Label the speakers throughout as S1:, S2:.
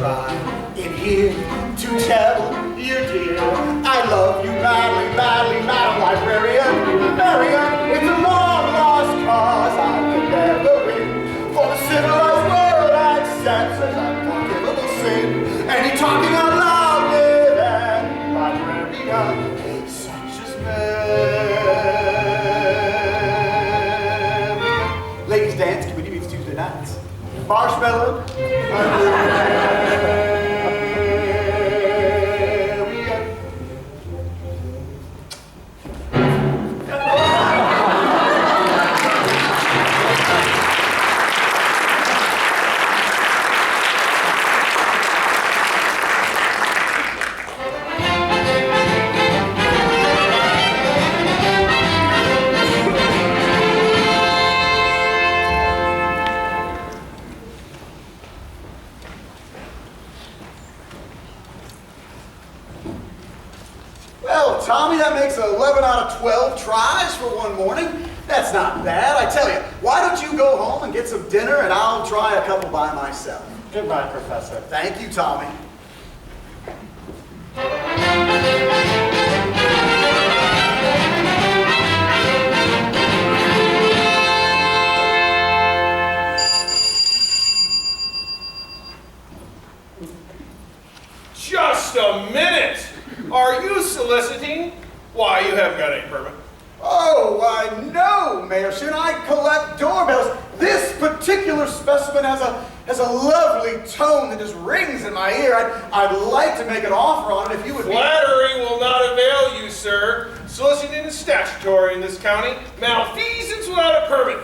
S1: try in here to tell you, dear, I love you madly, madly, madam librarian. Marian, it's a long lost cause I can never win. For the civilized world accepts as unforgivable sin. And he talking out loud with an librarian such as Marian. Ladies dance committee meets Tuesday nights. Marshmallow. Tommy, that makes 11 out of 12 tries for one morning. That's not bad. I tell you, why don't you go home and get some dinner and I'll try a couple by myself.
S2: Goodbye, Professor.
S1: Thank you, Tommy.
S3: Just a minute! Are you soliciting? Why, you haven't got any permit.
S1: Oh, why no, Mayor Shin. I collect doorbells. This particular specimen has a lovely tone that just rings in my ear. I'd like to make an offer on it if you would.
S3: Flattery will not avail you, sir. Soliciting is statutory in this county. Malfeasance without a permit.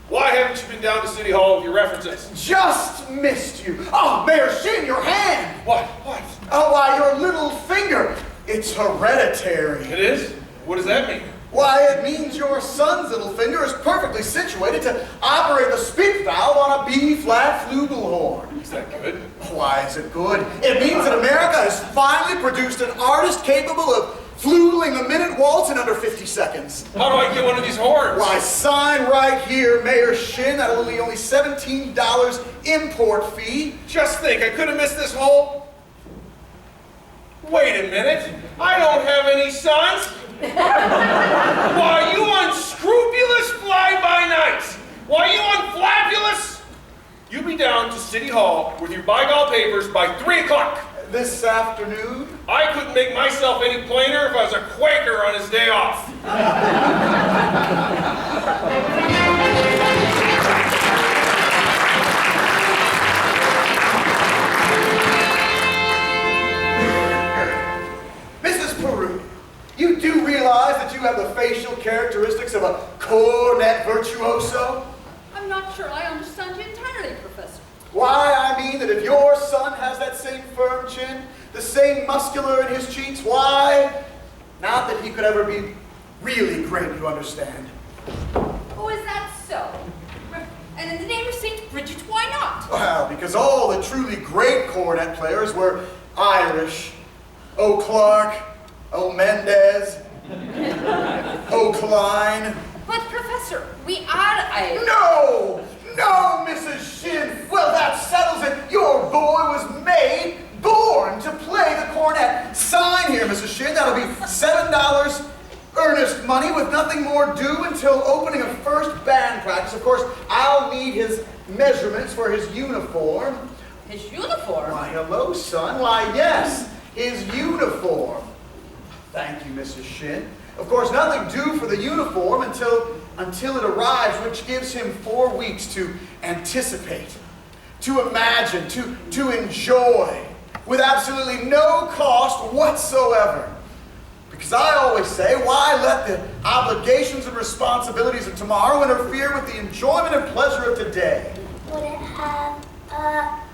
S3: Why haven't you been down to City Hall with your references?
S1: Just missed you. Oh, Mayor Shin, your hand.
S3: What? What?
S1: Oh, why, your little finger. It's hereditary.
S3: It is? What does that mean?
S1: Why, it means your son's little finger is perfectly situated to operate the spit valve on a B-flat flugelhorn.
S3: Is that good?
S1: Why is it good? It means that America has finally produced an artist capable of flugling a minute waltz in under 50 seconds.
S3: How do I get one of these horns?
S1: Why, sign right here, Mayor Shin, that'll be only $17 import fee.
S3: Just think, I could have missed this hole. Wait a minute, I don't have any sons. Why, you unscrupulous fly-by-nights. Why, you unfabulous. You be down to City Hall with your by-gall papers by 3 o'clock.
S1: This afternoon?
S3: I couldn't make myself any plainer if I was a Quaker on his day off.
S1: Mrs. Peru, you do realize that you have the facial characteristics of a cornet virtuoso?
S4: I'm not sure I understand you entirely, Professor.
S1: Why, I mean that if your son has that same firm chin, the same muscular in his cheeks, why, not that he could ever be really great, you understand.
S4: Oh, is that so? And in the name of St. Bridget, why not?
S1: Well, because all the truly great cornet players were Irish. O. Clark, O. Mendez, O. Klein.
S4: But, Professor, we are Irish.
S1: No! No, Mrs. Shin! Well, that settles it. Your boy was born to play the cornet. Sign here, Mrs. Shin. That'll be $7 earnest money with nothing more due until opening of first band practice. Of course, I'll need his measurements for his uniform.
S4: His uniform?
S1: Why, hello, son. Why, yes, his uniform. Thank you, Mrs. Shin. Of course, nothing due for the uniform until it arrives, which gives him 4 weeks to anticipate, to imagine, to enjoy, with absolutely no cost whatsoever. Because I always say, why let the obligations and responsibilities of tomorrow interfere with the enjoyment and pleasure of today?
S5: Would it have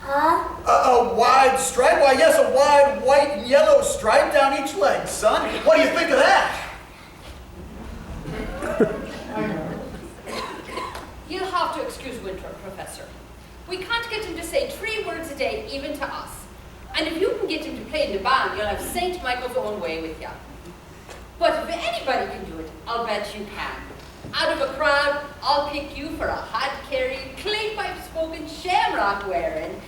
S1: A wide stripe? Why, yes, a wide white and yellow stripe down each leg, son. What do you think of that?
S4: You'll have to excuse Winthrop, Professor. We can't get him to say 3 words a day, even to us. And if you can get him to play in the band, you'll have St. Michael's own way with you. But if anybody can do it, I'll bet you can. Out of a crowd, I'll pick you for a hat-carrying, clay-pipe-spoken, shamrock-wearing,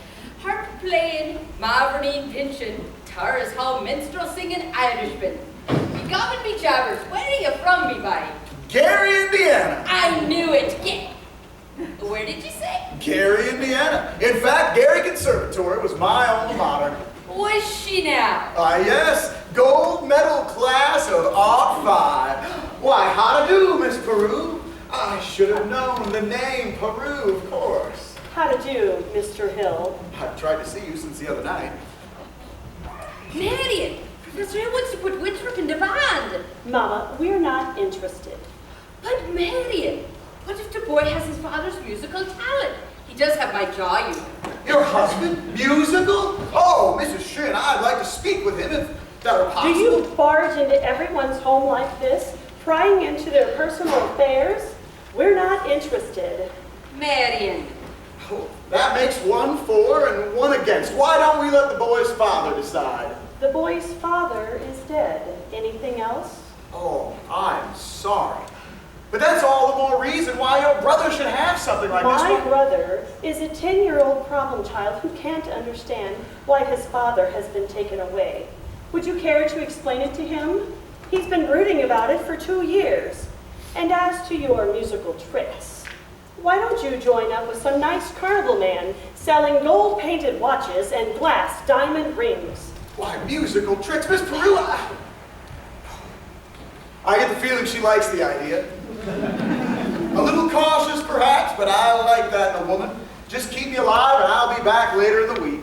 S4: harp playing Mavernine Pinchin, tars how minstrel singing Irishman. Me gobbin me jabbers, where are you from, me bye?
S1: Gary, Indiana.
S4: I knew it. Where did you say?
S1: Gary, Indiana. In fact, Gary Conservatory was my alma mater.
S4: Was she now?
S1: Yes, gold medal class of Art 5. Why, how to do, Miss Peru? I should have known the name Peru, of course.
S2: How to do, Mr. Hill?
S1: I've tried to see you since the other night.
S4: Marion, Professor Hill wants to put Winthrop in the band.
S2: Mama, we're not interested.
S4: But Marion, what if the boy has his father's musical talent? He does have my jaw, you know.
S1: Your husband? Musical? Oh, Mrs. Shin, I'd like to speak with him if that were
S2: Do
S1: possible.
S2: you barge into everyone's home like this, prying into their personal affairs? We're not interested.
S4: Marion.
S1: Oh, that makes 1 for and 1 against. Why don't we let the boy's father decide?
S2: The boy's father is dead. Anything else?
S1: Oh, I'm sorry. But that's all the more reason why your brother should have something like this.
S2: My brother is a 10-year-old problem child who can't understand why his father has been taken away. Would you care to explain it to him? He's been brooding about it for 2 years. And as to your musical tricks, why don't you join up with some nice carnival man selling gold-painted watches and glass diamond rings?
S1: Why, musical tricks, Miss Peru? I get the feeling she likes the idea. A little cautious, perhaps, but I like that in a woman. Just keep me alive and I'll be back later in the week.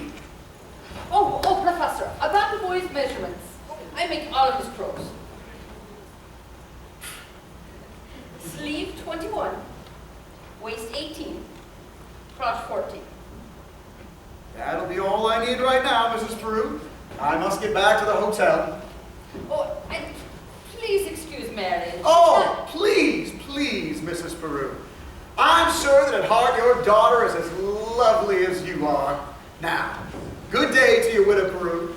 S4: Oh, Professor, about the boy's measurements. I make all of his clothes. Sleeve 21, waist 18, crotch 14.
S1: That'll be all I need right now, Mrs. Peru. I must get back to the hotel.
S4: Oh, and please excuse Marion.
S1: Oh, please, Mrs. Peru. I'm sure that at heart your daughter is as lovely as you are. Now, good day to you, Widow Peru.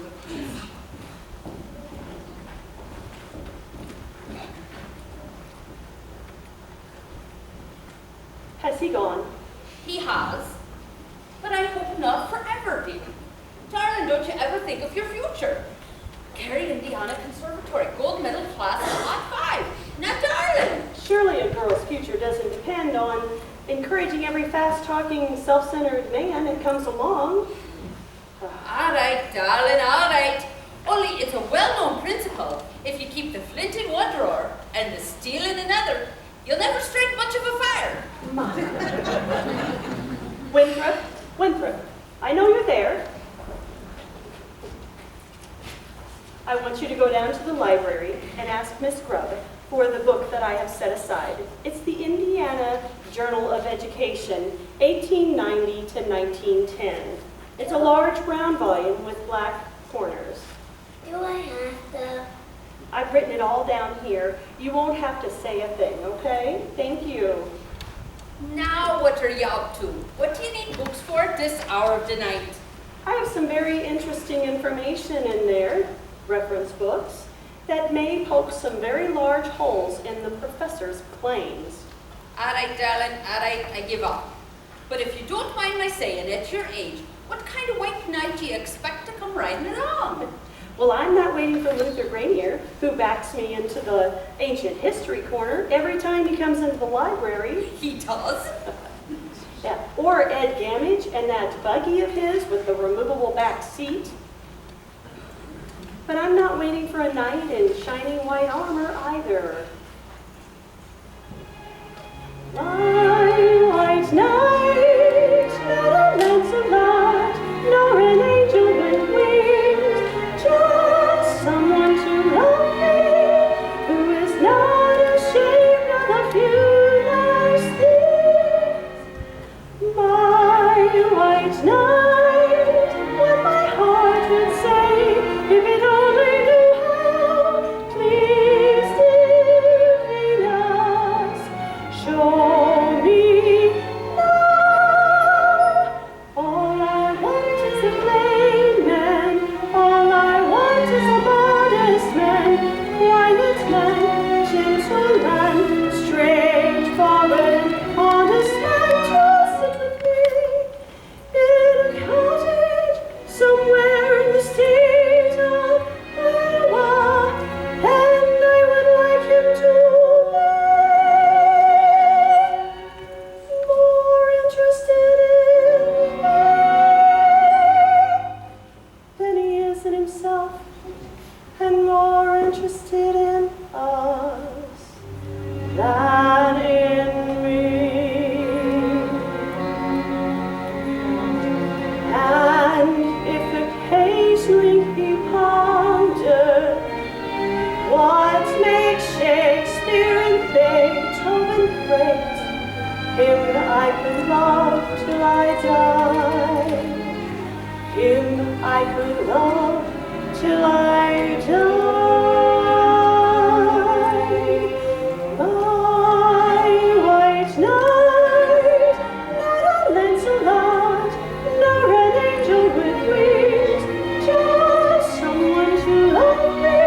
S2: Has he gone?
S4: He has, but I hope not forever, dear. Darling, don't you ever think of your future? Gary, Indiana Conservatory, gold medal class of Art 5. Now, darling.
S2: Surely a girl's future doesn't depend on encouraging every fast-talking, self-centered man that comes along.
S4: All right, darling, all right. Only it's a well-known principle. If you keep the flint in one drawer and the steel in another, you'll never strike much of a fire.
S2: Winthrop, I know you're there. I want you to go down to the library and ask Miss Grubb for the book that I have set aside. It's the Indiana Journal of Education, 1890 to 1910. It's a large brown volume with black corners.
S5: Do I have to?
S2: I've written it all down here. You won't have to say a thing, okay? Thank you.
S4: Now, what are you up to? What do you need books for at this hour of the night?
S2: I have some very interesting information in there, reference books, that may poke some very large holes in the professor's claims.
S4: All right, darling, all right, I give up. But if you don't mind my saying, at your age, what kind of white knight do you expect to come riding along?
S2: Well, I'm not waiting for Luther Granier, who backs me into the ancient history corner every time he comes into the library.
S4: He does.
S2: Yeah. Or Ed Gamage and that buggy of his with the removable back seat. But I'm not waiting for a knight in shining white armor either. My white knight, not a Lancelot, nor an angel with wings, just someone to love me, who is not ashamed of a few nice things. My white knight, what my heart would say, if it only knew how. Please divine us, show me now. All I want is a plain man, all I want is a modest man, quiet man, gentleman, straightforward, honest man, trusted with me, in a love till I die. Him I could love till I die. My white knight, not a Lancelot, nor an angel with wings, just someone to love me,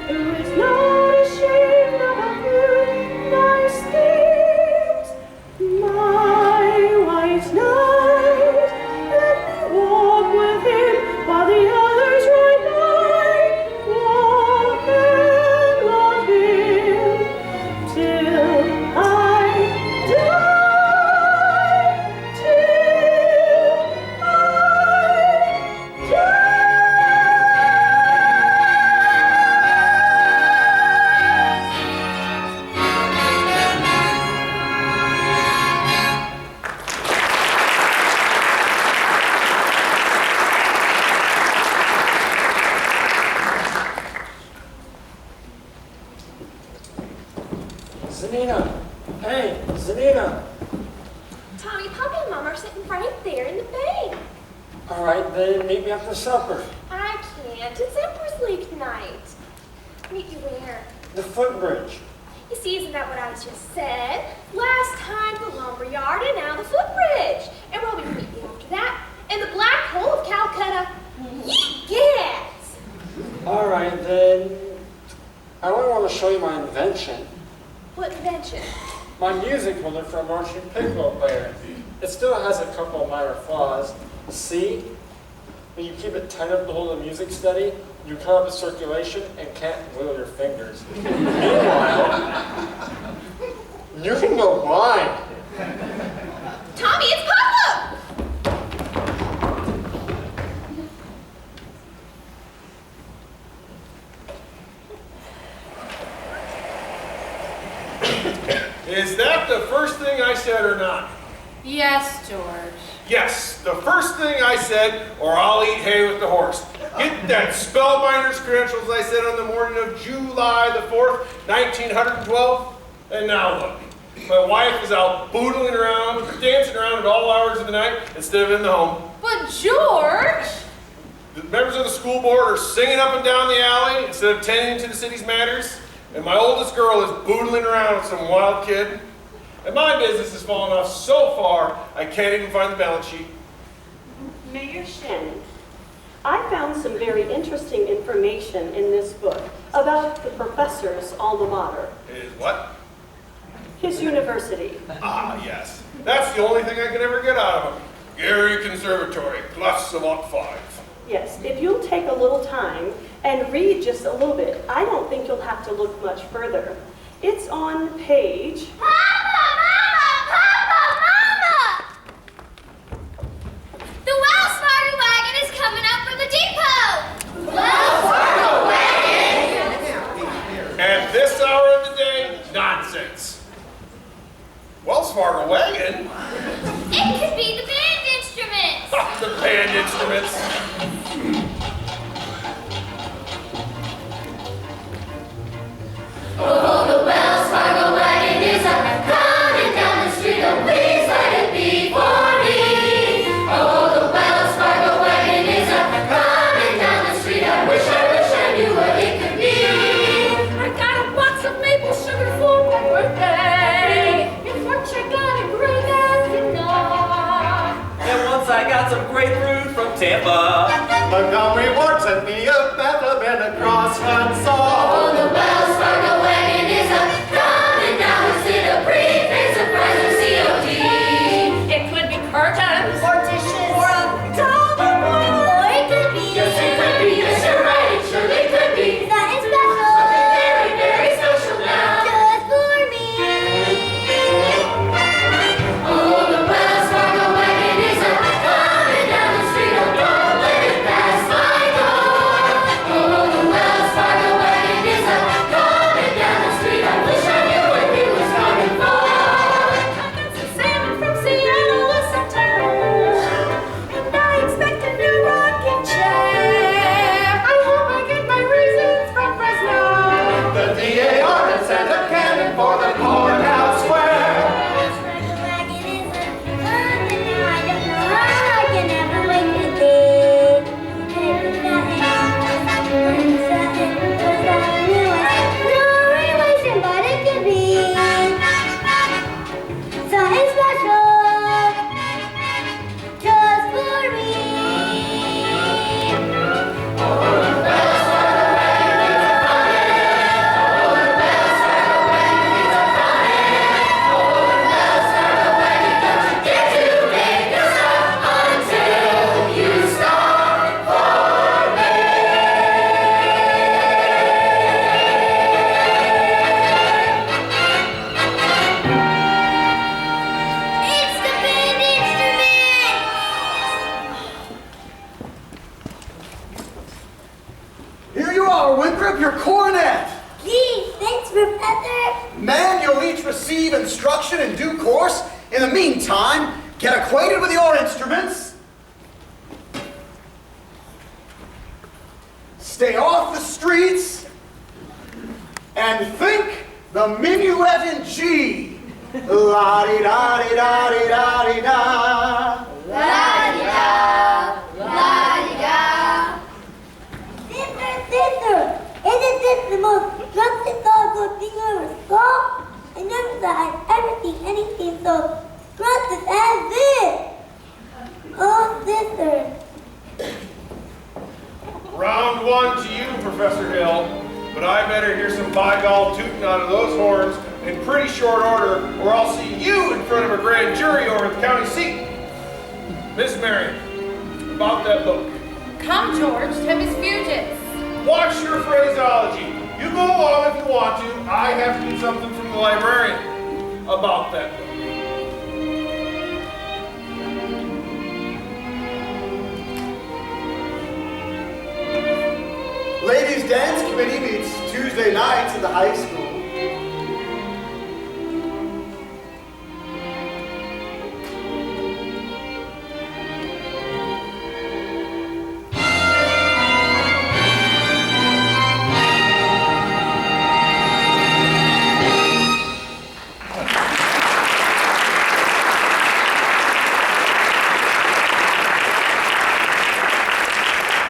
S2: who is not ashamed of a few nice things. My white knight, let me walk with him while the others ride by. Walk and love him till I die. Till I die.
S6: Zanina! Hey, Zanina!
S7: Tommy, Papa and Mom are sitting right there in the bay.
S6: All right, then meet me after supper.
S7: I can't. It's Emperor's League night. Meet you where?
S6: The footbridge.
S7: You see, isn't that what I just said? Last time the lumberyard and now the footbridge. And where we can meet you after that? In the black hole of Calcutta. Yes!
S6: All right, then. I only want to show you my invention.
S7: What invention?
S6: My music holder for a marching piccolo player. It still has a couple of minor flaws. See? When you keep it tight up to hold the music steady, you cut up the circulation and can't wiggle your fingers. Meanwhile, you can go blind.
S7: Tommy, it's Papa!
S3: Is that the first thing I said or not?
S4: Yes, George.
S3: Yes, the first thing I said, or I'll eat hay with the horse. Get that spellbinder's credentials I said on the morning of July the 4th, 1912. And now look, my wife is out boodling around, dancing around at all hours of the night instead of in the home.
S4: But George!
S3: The members of the school board are singing up and down the alley instead of tending to the city's matters. And my oldest girl is boodling around with some wild kid. And my business has fallen off so far, I can't even find the balance sheet.
S2: Mayor Shin, I found some very interesting information in this book about the professor's alma mater,
S3: Is what?
S2: his university.
S3: Ah, yes. That's the only thing I can ever get out of him. Gary Conservatory, plus about 5.
S2: Yes, if you'll take a little time and read just a little bit, I don't think you'll have to look much further. It's on page...
S7: The Wells Fargo wagon is coming up from the depot!
S3: At this hour of the day, nonsense. Wells Fargo wagon?
S7: It could be the band instruments!
S3: Ha, the band instruments.
S7: I got a box of maple sugar for my birthday. In March I got a great ethanol.
S8: And once I got some grapefruit from Tampa.
S1: Montgomery Ward sent me a Bethlehem and a crosshunt song.
S7: Oh, the Wells Fargo wagon is a coming down. Is it a prepaid surprise or COD? It could be curtains or dishes or a double boiler. Or it could be. Yes, it could be. Yes, you're right. It surely could be. That is special. Something very, very special now. Just for me. Oh, the Wells Fargo wagon is a coming down the street. Oh, don't let it pass my door. Oh, the Wells Fargo wagon is a
S1: Men, you'll each receive instruction in due course. In the meantime, get acquainted with your instruments. Stay off the streets. And think the minuet in G. La-di-da-di-da-di-da-di-da.
S7: La-di-da, la-di-da.
S5: Sister, isn't this the most drunken thing you ever saw? I never thought I'd ever seen anything so drunken as this. Oh, sister.
S3: Round one to you, Professor Hill. But I better hear some by gall tooting out of those horns in pretty short order, or I'll see you in front of a grand jury over at the county seat. Miss Marion, about that book.
S4: Come, George, Tempest Fugits.
S3: Watch your phraseology. You go along if you want to. I have to get something from the librarian about that book.
S1: Ladies' Dance Committee meets Tuesday nights at the high school.